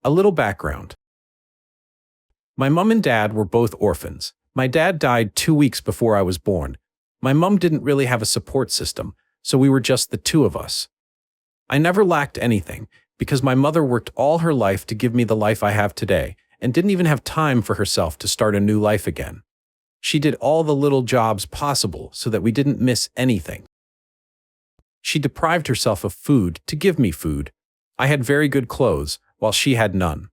A little background. My mom and dad were both orphans. My dad died 2 weeks before I was born. My mom didn't really have a support system, so we were just the two of us. I never lacked anything, because my mother worked all her life to give me the life I have today, and didn't even have time for herself to start a new life again. She did all the little jobs possible so that we didn't miss anything. She deprived herself of food to give me food. I had very good clothes, while she had none.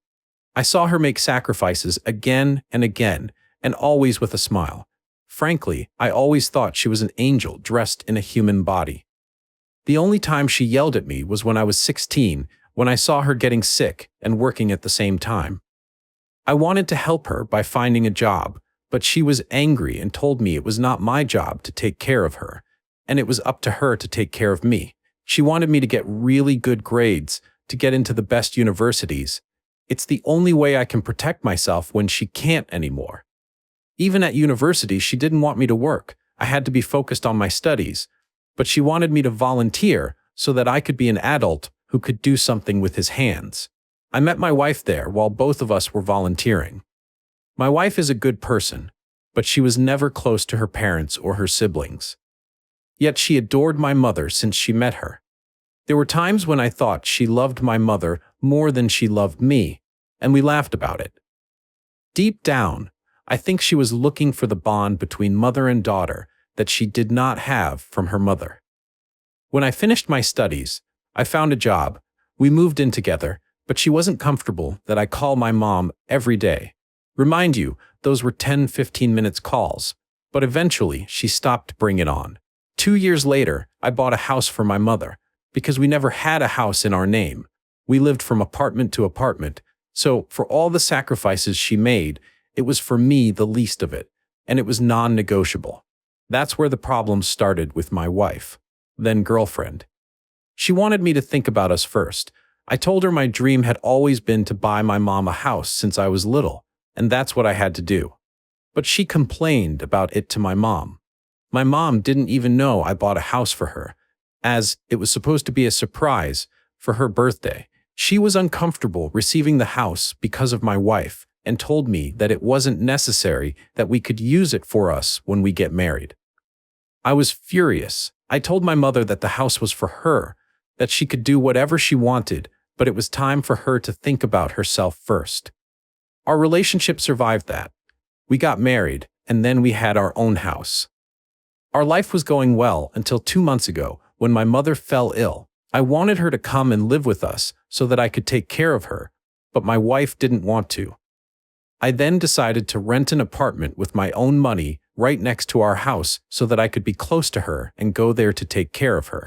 I saw her make sacrifices again and again, and always with a smile. Frankly, I always thought she was an angel dressed in a human body. The only time she yelled at me was when I was 16, when I saw her getting sick and working at the same time. I wanted to help her by finding a job, but she was angry and told me it was not my job to take care of her, and it was up to her to take care of me. She wanted me to get really good grades, to get into the best universities. It's the only way I can protect myself when she can't anymore. Even at university, she didn't want me to work. I had to be focused on my studies, but she wanted me to volunteer so that I could be an adult who could do something with his hands. I met my wife there while both of us were volunteering. My wife is a good person, but she was never close to her parents or her siblings. Yet she adored my mother since she met her. There were times when I thought she loved my mother more than she loved me, and we laughed about it. Deep down, I think she was looking for the bond between mother and daughter that she did not have from her mother. When I finished my studies, I found a job. We moved in together, but she wasn't comfortable that I call my mom every day. Remind you, those were 10-15 minutes calls, but eventually she stopped bringing it on. 2 years later, I bought a house for my mother, because we never had a house in our name. We lived from apartment to apartment, so for all the sacrifices she made, it was for me the least of it, and it was non-negotiable. That's where the problem started with my wife, then girlfriend. She wanted me to think about us first. I told her my dream had always been to buy my mom a house since I was little, and that's what I had to do. But she complained about it to my mom. My mom didn't even know I bought a house for her, as it was supposed to be a surprise for her birthday. She was uncomfortable receiving the house because of my wife and told me that it wasn't necessary, that we could use it for us when we get married. I was furious. I told my mother that the house was for her, that she could do whatever she wanted, but it was time for her to think about herself first. Our relationship survived that. We got married, and then we had our own house. Our life was going well until 2 months ago, when my mother fell ill. I wanted her to come and live with us so that I could take care of her, but my wife didn't want to. I then decided to rent an apartment with my own money right next to our house so that I could be close to her and go there to take care of her.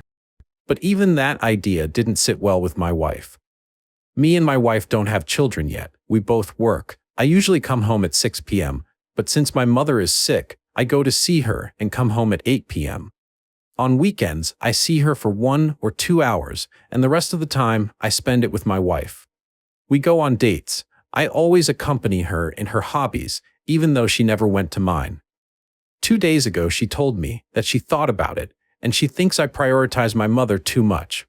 But even that idea didn't sit well with my wife. Me and my wife don't have children yet. We both work. I usually come home at 6 p.m., but since my mother is sick, I go to see her and come home at 8 p.m. On weekends, I see her for 1 or 2 hours, and the rest of the time, I spend it with my wife. We go on dates. I always accompany her in her hobbies, even though she never went to mine. 2 days ago, she told me that she thought about it, and she thinks I prioritize my mother too much.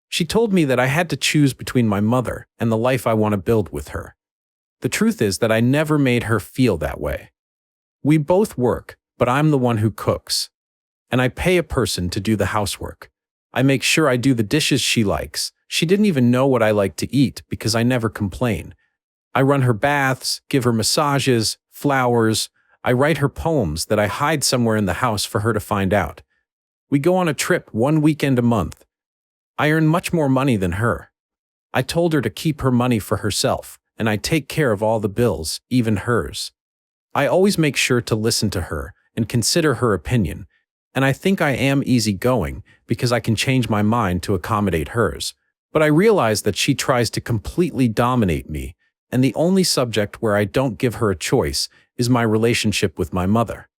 She told me that I had to choose between my mother and the life I want to build with her. The truth is that I never made her feel that way. We both work, but I'm the one who cooks. And I pay a person to do the housework. I make sure I do the dishes she likes. She didn't even know what I like to eat because I never complain. I run her baths, give her massages, flowers. I write her poems that I hide somewhere in the house for her to find out. We go on a trip 1 weekend a month. I earn much more money than her. I told her to keep her money for herself, and I take care of all the bills, even hers. I always make sure to listen to her and consider her opinion, and I think I am easygoing because I can change my mind to accommodate hers. But I realize that she tries to completely dominate me, and the only subject where I don't give her a choice is my relationship with my mother.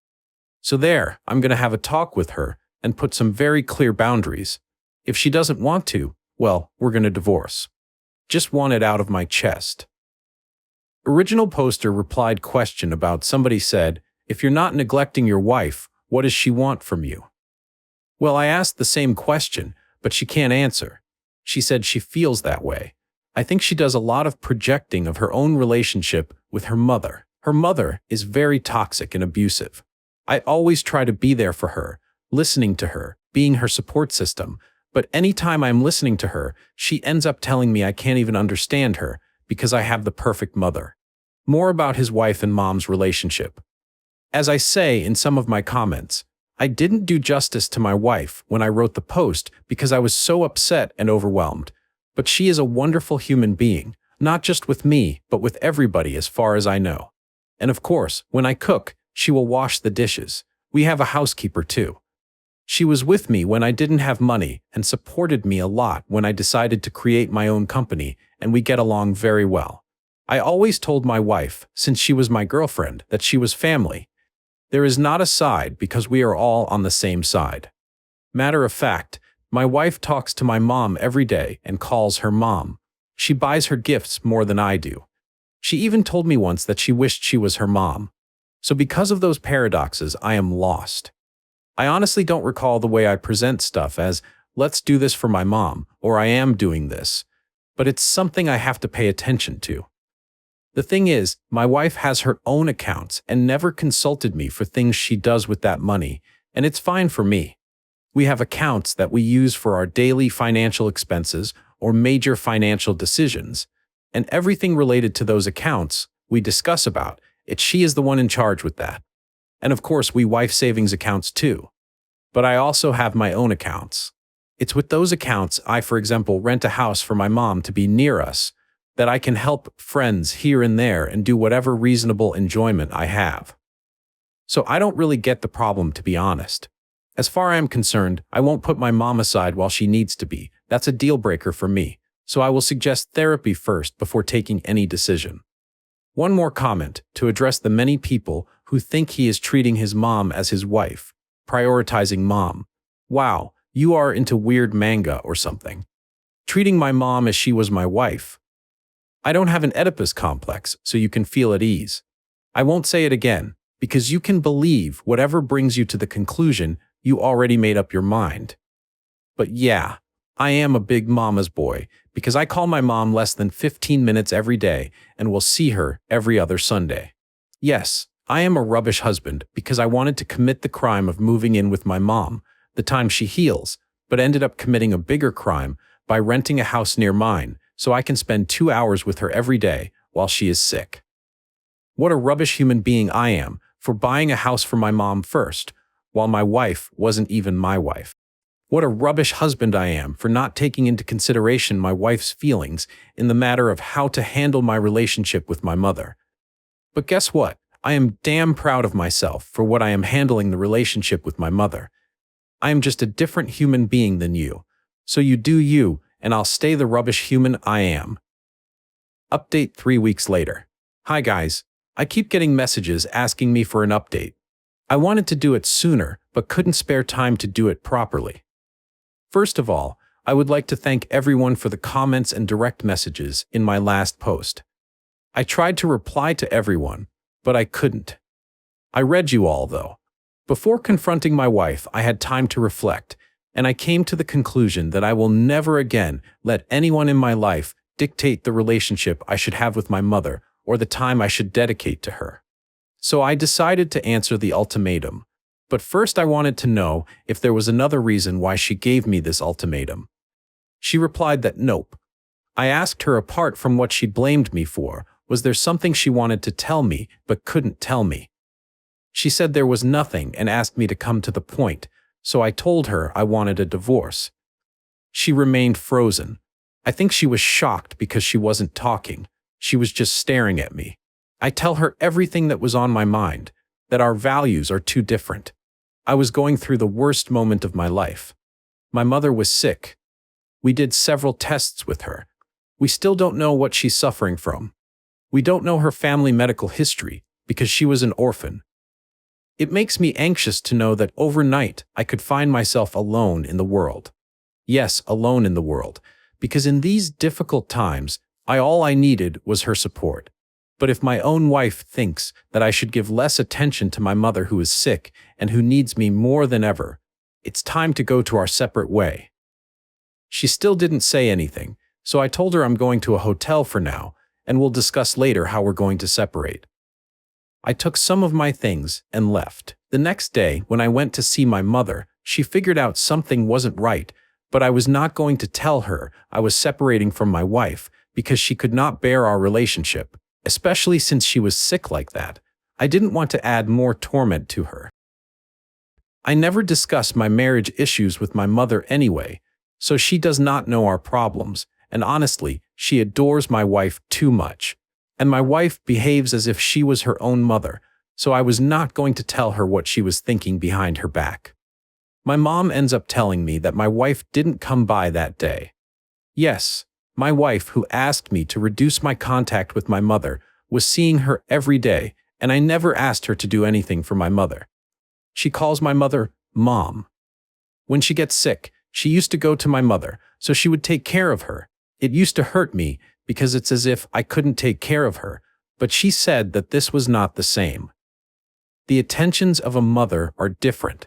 So there, I'm going to have a talk with her and put some very clear boundaries. If she doesn't want to, well, we're going to divorce. Just want it out of my chest. Original poster replied question about somebody said, if you're not neglecting your wife, what does she want from you? Well, I asked the same question, but she can't answer. She said she feels that way. I think she does a lot of projecting of her own relationship with her mother. Her mother is very toxic and abusive. I always try to be there for her, listening to her, being her support system, but anytime I'm listening to her, she ends up telling me I can't even understand her because I have the perfect mother. More about his wife and mom's relationship. As I say in some of my comments, I didn't do justice to my wife when I wrote the post because I was so upset and overwhelmed. But she is a wonderful human being, not just with me, but with everybody as far as I know. And of course, when I cook, she will wash the dishes. We have a housekeeper too. She was with me when I didn't have money and supported me a lot when I decided to create my own company, and we get along very well. I always told my wife, since she was my girlfriend, that she was family. There is not a side because we are all on the same side. Matter of fact, my wife talks to my mom every day and calls her mom. She buys her gifts more than I do. She even told me once that she wished she was her mom. So because of those paradoxes, I am lost. I honestly don't recall the way I present stuff as, let's do this for my mom, or I am doing this. But it's something I have to pay attention to. The thing is, my wife has her own accounts and never consulted me for things she does with that money, and it's fine for me. We have accounts that we use for our daily financial expenses or major financial decisions, and everything related to those accounts we discuss about. She is the one in charge with that. And of course, we wife savings accounts too. But I also have my own accounts. It's with those accounts I, for example, rent a house for my mom to be near us, that I can help friends here and there and do whatever reasonable enjoyment I have. So I don't really get the problem, to be honest. As far as I'm concerned, I won't put my mom aside while she needs to be. That's a deal breaker for me. So I will suggest therapy first before taking any decision. One more comment to address the many people who think he is treating his mom as his wife, prioritizing mom. Wow, you are into weird manga or something. Treating my mom as she was my wife. I don't have an Oedipus complex, so you can feel at ease. I won't say it again, because you can believe whatever brings you to the conclusion you already made up your mind. But yeah, I am a big mama's boy, because I call my mom less than 15 minutes every day and will see her every other Sunday. Yes, I am a rubbish husband because I wanted to commit the crime of moving in with my mom the time she heals, but ended up committing a bigger crime by renting a house near mine so I can spend 2 hours with her every day while she is sick. What a rubbish human being I am for buying a house for my mom first, while my wife wasn't even my wife. What a rubbish husband I am for not taking into consideration my wife's feelings in the matter of how to handle my relationship with my mother. But guess what? I am damn proud of myself for what I am handling the relationship with my mother. I am just a different human being than you. So you do you, and I'll stay the rubbish human I am. Update 3 weeks later. Hi guys. I keep getting messages asking me for an update. I wanted to do it sooner, but couldn't spare time to do it properly. First of all, I would like to thank everyone for the comments and direct messages in my last post. I tried to reply to everyone, but I couldn't. I read you all, though. Before confronting my wife, I had time to reflect, and I came to the conclusion that I will never again let anyone in my life dictate the relationship I should have with my mother or the time I should dedicate to her. So I decided to answer the ultimatum. But first I wanted to know if there was another reason why she gave me this ultimatum. She replied that nope. I asked her, apart from what she blamed me for, was there something she wanted to tell me but couldn't tell me? She said there was nothing and asked me to come to the point, so I told her I wanted a divorce. She remained frozen. I think she was shocked because she wasn't talking. She was just staring at me. I tell her everything that was on my mind, that our values are too different. I was going through the worst moment of my life. My mother was sick. We did several tests with her. We still don't know what she's suffering from. We don't know her family medical history because she was an orphan. It makes me anxious to know that overnight I could find myself alone in the world. Yes, alone in the world, because in these difficult times, all I needed was her support. But if my own wife thinks that I should give less attention to my mother who is sick and who needs me more than ever, it's time to go to our separate way. She still didn't say anything, so I told her I'm going to a hotel for now, and we'll discuss later how we're going to separate. I took some of my things and left. The next day, when I went to see my mother, she figured out something wasn't right, but I was not going to tell her I was separating from my wife because she could not bear our relationship, especially since she was sick like that. I didn't want to add more torment to her. I never discuss my marriage issues with my mother anyway, so she does not know our problems, and honestly, she adores my wife too much. And my wife behaves as if she was her own mother, so I was not going to tell her what she was thinking behind her back. My mom ends up telling me that my wife didn't come by that day. Yes, my wife, who asked me to reduce my contact with my mother, was seeing her every day, and I never asked her to do anything for my mother. She calls my mother Mom. When she gets sick, she used to go to my mother, so she would take care of her. It used to hurt me because it's as if I couldn't take care of her, but she said that this was not the same. The attentions of a mother are different.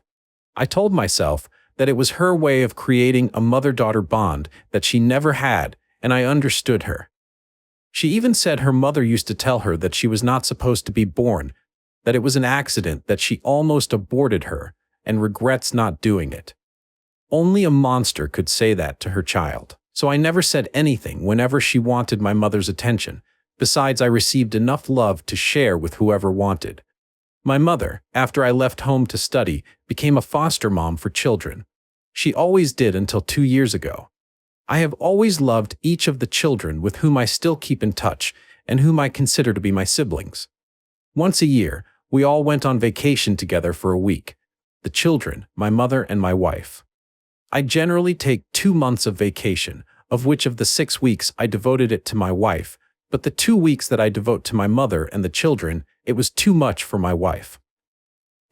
I told myself that it was her way of creating a mother-daughter bond that she never had, and I understood her. She even said her mother used to tell her that she was not supposed to be born, that it was an accident, that she almost aborted her, and regrets not doing it. Only a monster could say that to her child. So I never said anything whenever she wanted my mother's attention. Besides, I received enough love to share with whoever wanted. My mother, after I left home to study, became a foster mom for children. She always did until 2 years ago. I have always loved each of the children with whom I still keep in touch and whom I consider to be my siblings. Once a year, we all went on vacation together for a week. The children, my mother, and my wife. I generally take 2 months of vacation, of which of the 6 weeks I devoted it to my wife, but the 2 weeks that I devote to my mother and the children, it was too much for my wife.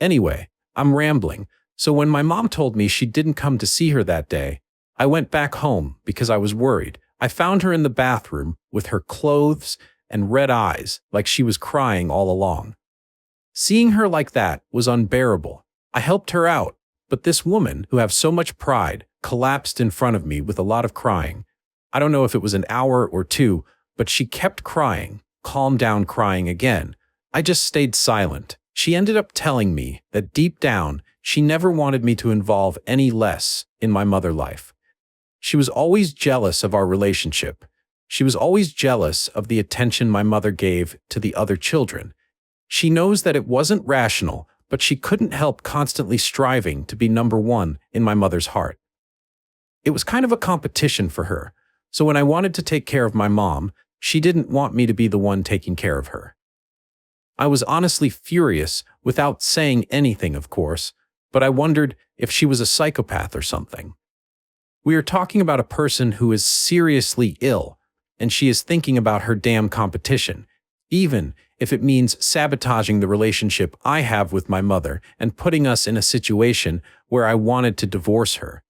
Anyway, I'm rambling, so when my mom told me she didn't come to see her that day, I went back home because I was worried. I found her in the bathroom with her clothes and red eyes, like she was crying all along. Seeing her like that was unbearable. I helped her out, but this woman, who has so much pride, collapsed in front of me with a lot of crying. I don't know if it was an hour or 2, but she kept crying, calmed down, crying again. I just stayed silent. She ended up telling me that deep down, she never wanted me to involve any less in my mother life. She was always jealous of our relationship. She was always jealous of the attention my mother gave to the other children. She knows that it wasn't rational, but she couldn't help constantly striving to be number one in my mother's heart. It was kind of a competition for her, so when I wanted to take care of my mom, she didn't want me to be the one taking care of her. I was honestly furious, without saying anything, of course, but I wondered if she was a psychopath or something. We are talking about a person who is seriously ill, and she is thinking about her damn competition, even if it means sabotaging the relationship I have with my mother and putting us in a situation where I wanted to divorce her.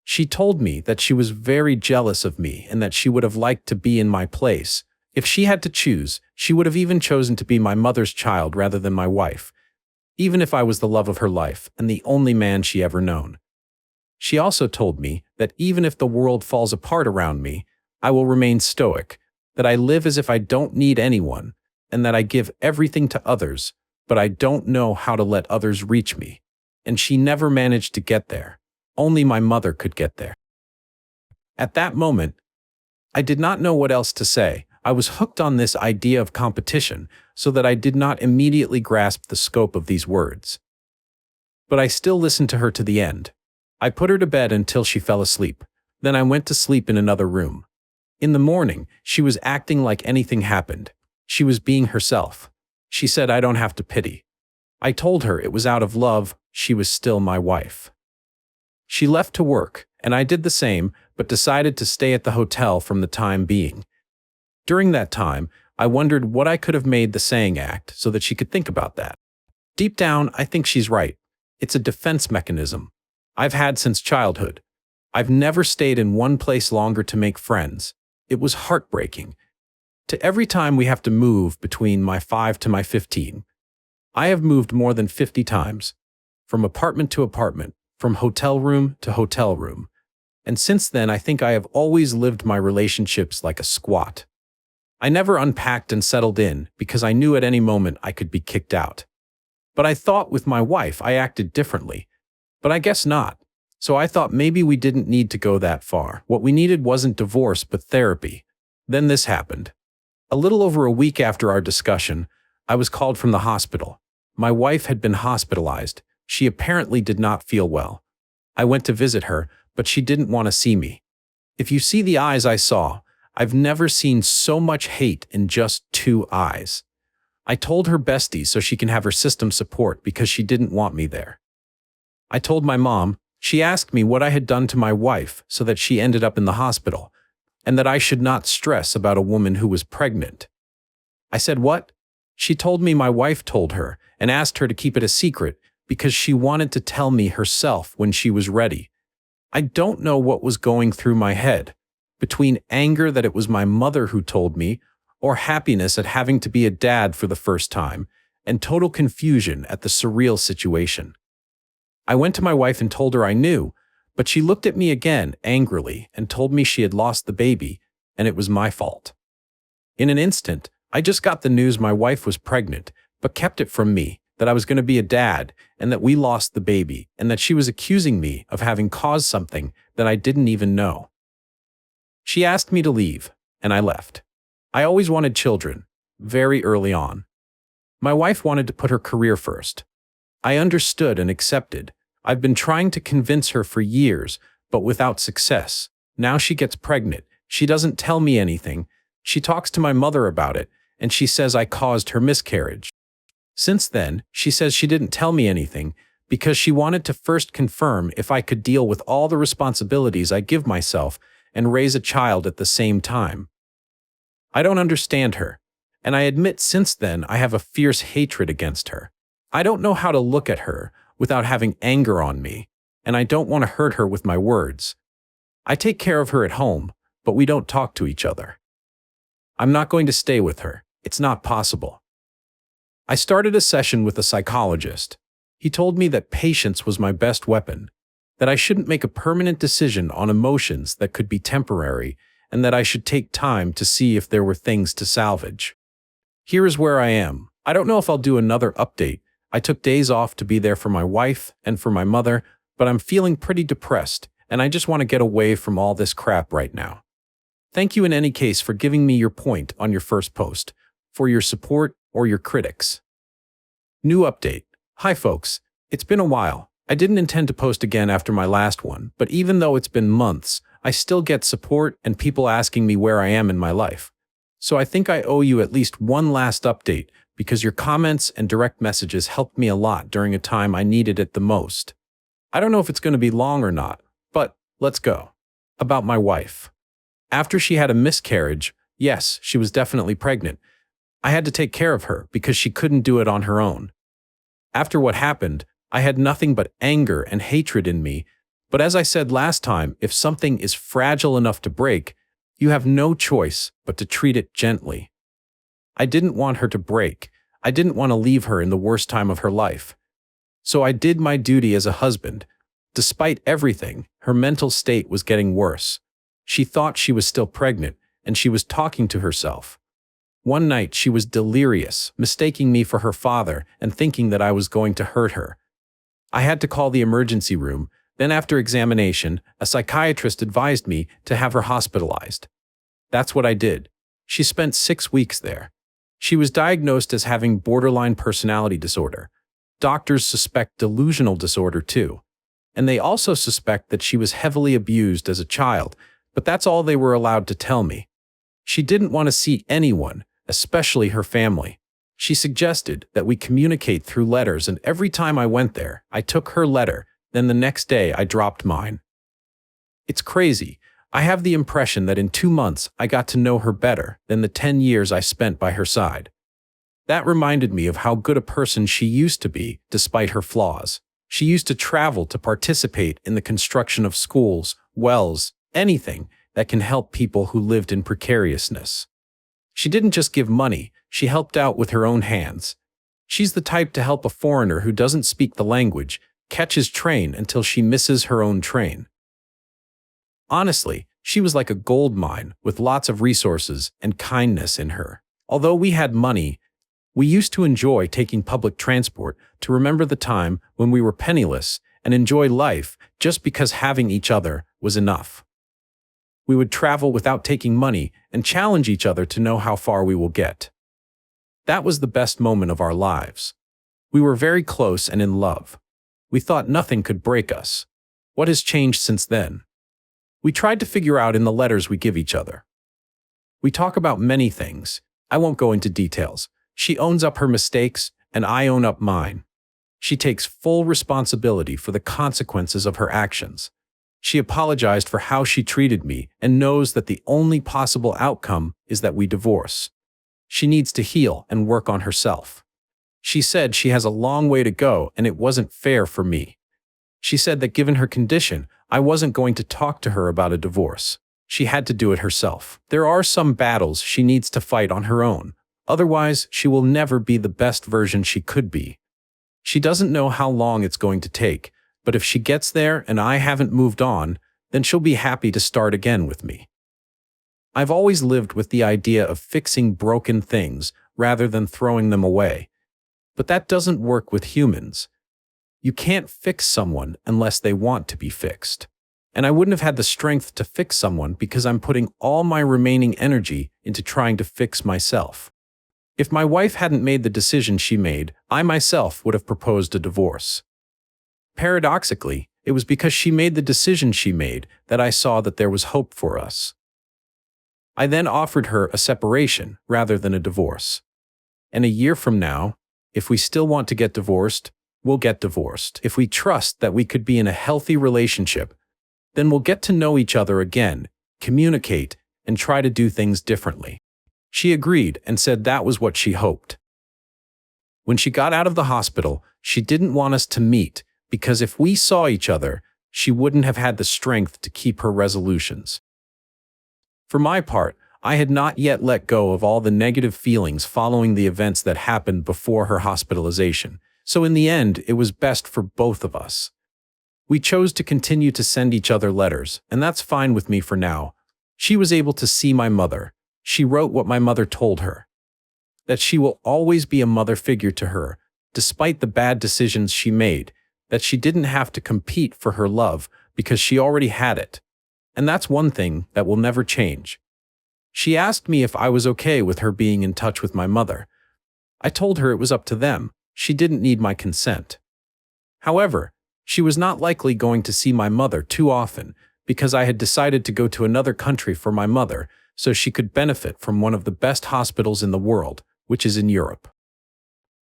She told me that she was very jealous of me and that she would have liked to be in my place. If she had to choose, she would have even chosen to be my mother's child rather than my wife, even if I was the love of her life and the only man she ever known. She also told me that even if the world falls apart around me, I will remain stoic, that I live as if I don't need anyone, and that I give everything to others, but I don't know how to let others reach me. And she never managed to get there. Only my mother could get there. At that moment, I did not know what else to say. I was hooked on this idea of competition, so that I did not immediately grasp the scope of these words. But I still listened to her to the end. I put her to bed until she fell asleep. Then I went to sleep in another room. In the morning, she was acting like anything happened. She was being herself. She said I don't have to pity. I told her it was out of love. She was still my wife. She left to work, and I did the same, but decided to stay at the hotel from the time being. During that time, I wondered what I could have made the saying act so that she could think about that. Deep down, I think she's right. It's a defense mechanism I've had since childhood. I've never stayed in one place longer to make friends. It was heartbreaking. To every time we have to move between my 5 to my 15. I have moved more than 50 times, from apartment to apartment, from hotel room to hotel room. And since then, I think I have always lived my relationships like a squat. I never unpacked and settled in because I knew at any moment I could be kicked out. But I thought with my wife I acted differently. But I guess not. So I thought maybe we didn't need to go that far. What we needed wasn't divorce but therapy. Then this happened. A little over a week after our discussion, I was called from the hospital. My wife had been hospitalized. She apparently did not feel well. I went to visit her, but she didn't want to see me. If you see the eyes I saw, I've never seen so much hate in just 2 eyes. I told her bestie so she can have her system support because she didn't want me there. I told my mom. She asked me what I had done to my wife so that she ended up in the hospital, and that I should not stress about a woman who was pregnant. I said, "What?" She told me my wife told her and asked her to keep it a secret because she wanted to tell me herself when she was ready. I don't know what was going through my head, between anger that it was my mother who told me, or happiness at having to be a dad for the first time, and total confusion at the surreal situation. I went to my wife and told her I knew, but she looked at me again angrily and told me she had lost the baby, and it was my fault. In an instant, I just got the news my wife was pregnant, but kept it from me, that I was going to be a dad, and that we lost the baby, and that she was accusing me of having caused something that I didn't even know. She asked me to leave, and I left. I always wanted children, very early on. My wife wanted to put her career first. I understood and accepted. I've been trying to convince her for years, but without success. Now she gets pregnant. She doesn't tell me anything. She talks to my mother about it, and she says I caused her miscarriage. Since then, she says she didn't tell me anything because she wanted to first confirm if I could deal with all the responsibilities I give myself and raise a child at the same time. I don't understand her, and I admit since then I have a fierce hatred against her. I don't know how to look at her without having anger on me, and I don't want to hurt her with my words. I take care of her at home, but we don't talk to each other. I'm not going to stay with her. It's not possible. I started a session with a psychologist. He told me that patience was my best weapon, that I shouldn't make a permanent decision on emotions that could be temporary, and that I should take time to see if there were things to salvage. Here is where I am. I don't know if I'll do another update. I took days off to be there for my wife and for my mother, but I'm feeling pretty depressed, and I just want to get away from all this crap right now. Thank you in any case for giving me your point on your first post, for your support or your critics. New update. Hi folks, it's been a while. I didn't intend to post again after my last one, but even though it's been months, I still get support and people asking me where I am in my life. So I think I owe you at least one last update because your comments and direct messages helped me a lot during a time I needed it the most. I don't know if it's going to be long or not, but let's go. About my wife. After she had a miscarriage, yes, she was definitely pregnant. I had to take care of her because she couldn't do it on her own. After what happened, I had nothing but anger and hatred in me, but as I said last time, if something is fragile enough to break, you have no choice but to treat it gently. I didn't want her to break. I didn't want to leave her in the worst time of her life. So I did my duty as a husband. Despite everything, her mental state was getting worse. She thought she was still pregnant, and she was talking to herself. One night she was delirious, mistaking me for her father and thinking that I was going to hurt her. I had to call the emergency room. Then after examination, a psychiatrist advised me to have her hospitalized. That's what I did. She spent 6 weeks there. She was diagnosed as having borderline personality disorder. Doctors suspect delusional disorder too. And they also suspect that she was heavily abused as a child, but that's all they were allowed to tell me. She didn't want to see anyone, especially her family. She suggested that we communicate through letters, and every time I went there, I took her letter, then the next day I dropped mine. It's crazy. I have the impression that in 2 months I got to know her better than the 10 years I spent by her side. That reminded me of how good a person she used to be, despite her flaws. She used to travel to participate in the construction of schools, wells, anything that can help people who lived in precariousness. She didn't just give money, she helped out with her own hands. She's the type to help a foreigner who doesn't speak the language catch his train until she misses her own train. Honestly, she was like a gold mine with lots of resources and kindness in her. Although we had money, we used to enjoy taking public transport to remember the time when we were penniless and enjoy life just because having each other was enough. We would travel without taking money and challenge each other to know how far we will get. That was the best moment of our lives. We were very close and in love. We thought nothing could break us. What has changed since then? We tried to figure out in the letters we give each other. We talk about many things. I won't go into details. She owns up her mistakes, and I own up mine. She takes full responsibility for the consequences of her actions. She apologized for how she treated me and knows that the only possible outcome is that we divorce. She needs to heal and work on herself. She said she has a long way to go and it wasn't fair for me. She said that given her condition, I wasn't going to talk to her about a divorce. She had to do it herself. There are some battles she needs to fight on her own. Otherwise, she will never be the best version she could be. She doesn't know how long it's going to take, but if she gets there and I haven't moved on, then she'll be happy to start again with me. I've always lived with the idea of fixing broken things rather than throwing them away. But that doesn't work with humans. You can't fix someone unless they want to be fixed. And I wouldn't have had the strength to fix someone because I'm putting all my remaining energy into trying to fix myself. If my wife hadn't made the decision she made, I myself would have proposed a divorce. Paradoxically, it was because she made the decision she made that I saw that there was hope for us. I then offered her a separation rather than a divorce. And a year from now, if we still want to get divorced, we'll get divorced. If we trust that we could be in a healthy relationship, then we'll get to know each other again, communicate, and try to do things differently. She agreed and said that was what she hoped. When she got out of the hospital, she didn't want us to meet because if we saw each other, she wouldn't have had the strength to keep her resolutions. For my part, I had not yet let go of all the negative feelings following the events that happened before her hospitalization, so in the end, it was best for both of us. We chose to continue to send each other letters, and that's fine with me for now. She was able to see my mother. She wrote what my mother told her. That she will always be a mother figure to her, despite the bad decisions she made, that she didn't have to compete for her love because she already had it. And that's one thing that will never change. She asked me if I was okay with her being in touch with my mother. I told her it was up to them. She didn't need my consent. However, she was not likely going to see my mother too often because I had decided to go to another country for my mother so she could benefit from one of the best hospitals in the world, which is in Europe.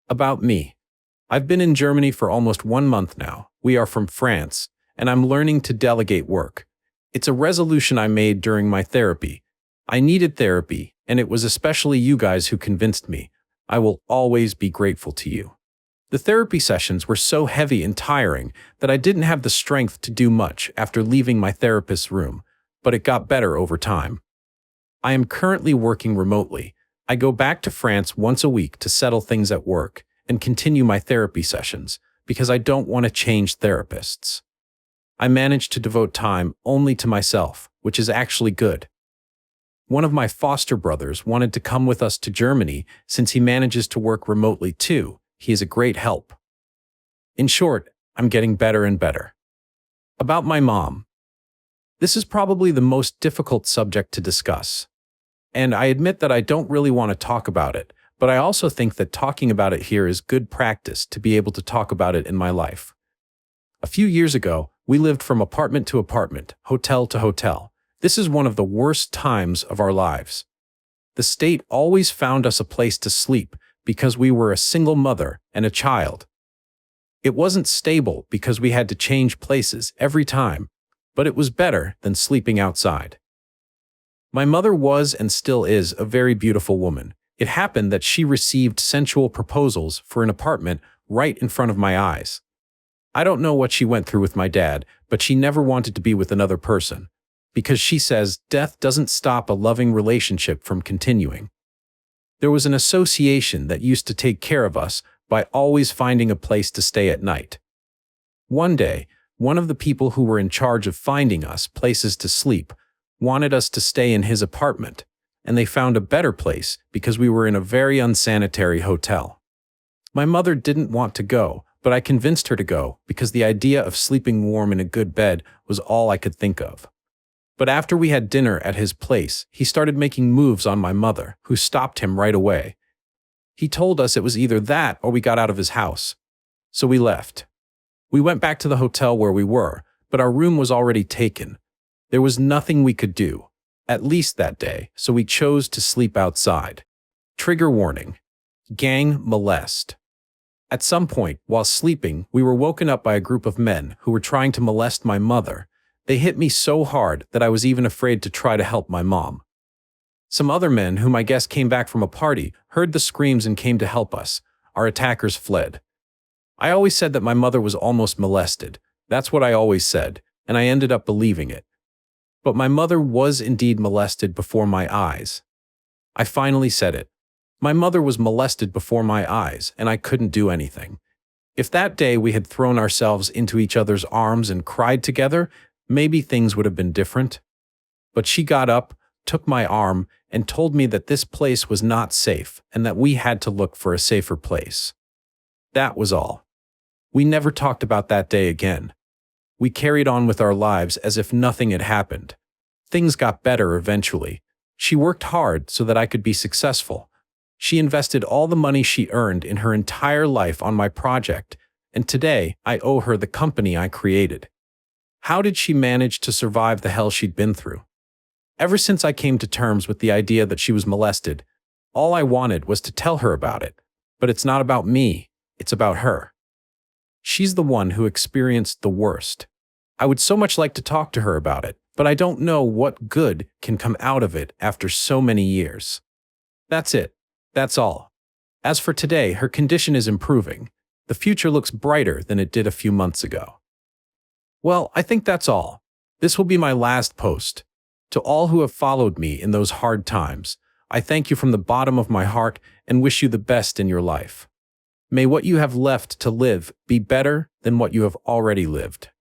About me. I've been in Germany for almost 1 month now. We are from France, and I'm learning to delegate work. It's a resolution I made during my therapy. I needed therapy, and it was especially you guys who convinced me. I will always be grateful to you. The therapy sessions were so heavy and tiring that I didn't have the strength to do much after leaving my therapist's room, but it got better over time. I am currently working remotely. I go back to France once a week to settle things at work and continue my therapy sessions because I don't want to change therapists. I managed to devote time only to myself, which is actually good. One of my foster brothers wanted to come with us to Germany since he manages to work remotely too. He is a great help. In short, I'm getting better and better. About my mom. This is probably the most difficult subject to discuss. And I admit that I don't really want to talk about it, but I also think that talking about it here is good practice to be able to talk about it in my life. A few years ago, we lived from apartment to apartment, hotel to hotel. This is one of the worst times of our lives. The state always found us a place to sleep because we were a single mother and a child. It wasn't stable because we had to change places every time, but it was better than sleeping outside. My mother was and still is a very beautiful woman. It happened that she received sensual proposals for an apartment right in front of my eyes. I don't know what she went through with my dad, but she never wanted to be with another person, because she says death doesn't stop a loving relationship from continuing. There was an association that used to take care of us by always finding a place to stay at night. One day, One of the people who were in charge of finding us places to sleep wanted us to stay in his apartment, and they found a better place because we were in a very unsanitary hotel. My mother didn't want to go, but I convinced her to go because the idea of sleeping warm in a good bed was all I could think of. But after we had dinner at his place, he started making moves on my mother, who stopped him right away. He told us it was either that or we got out of his house. So we left. We went back to the hotel where we were, but our room was already taken. There was nothing we could do, at least that day, so we chose to sleep outside. Trigger warning: gang molest. At some point, while sleeping, we were woken up by a group of men who were trying to molest my mother. They hit me so hard that I was even afraid to try to help my mom. Some other men, whom I guess came back from a party, heard the screams and came to help us. Our attackers fled. I always said that my mother was almost molested. That's what I always said, and I ended up believing it. But my mother was indeed molested before my eyes. I finally said it. My mother was molested before my eyes, and I couldn't do anything. If that day we had thrown ourselves into each other's arms and cried together, maybe things would have been different. But she got up, took my arm, and told me that this place was not safe and that we had to look for a safer place. That was all. We never talked about that day again. We carried on with our lives as if nothing had happened. Things got better eventually. She worked hard so that I could be successful. She invested all the money she earned in her entire life on my project, and today I owe her the company I created. How did she manage to survive the hell she'd been through? Ever since I came to terms with the idea that she was molested, all I wanted was to tell her about it. But it's not about me, it's about her. She's the one who experienced the worst. I would so much like to talk to her about it, but I don't know what good can come out of it after so many years. That's it. That's all. As for today, her condition is improving. The future looks brighter than it did a few months ago. Well, I think that's all. This will be my last post. To all who have followed me in those hard times, I thank you from the bottom of my heart and wish you the best in your life. May what you have left to live be better than what you have already lived.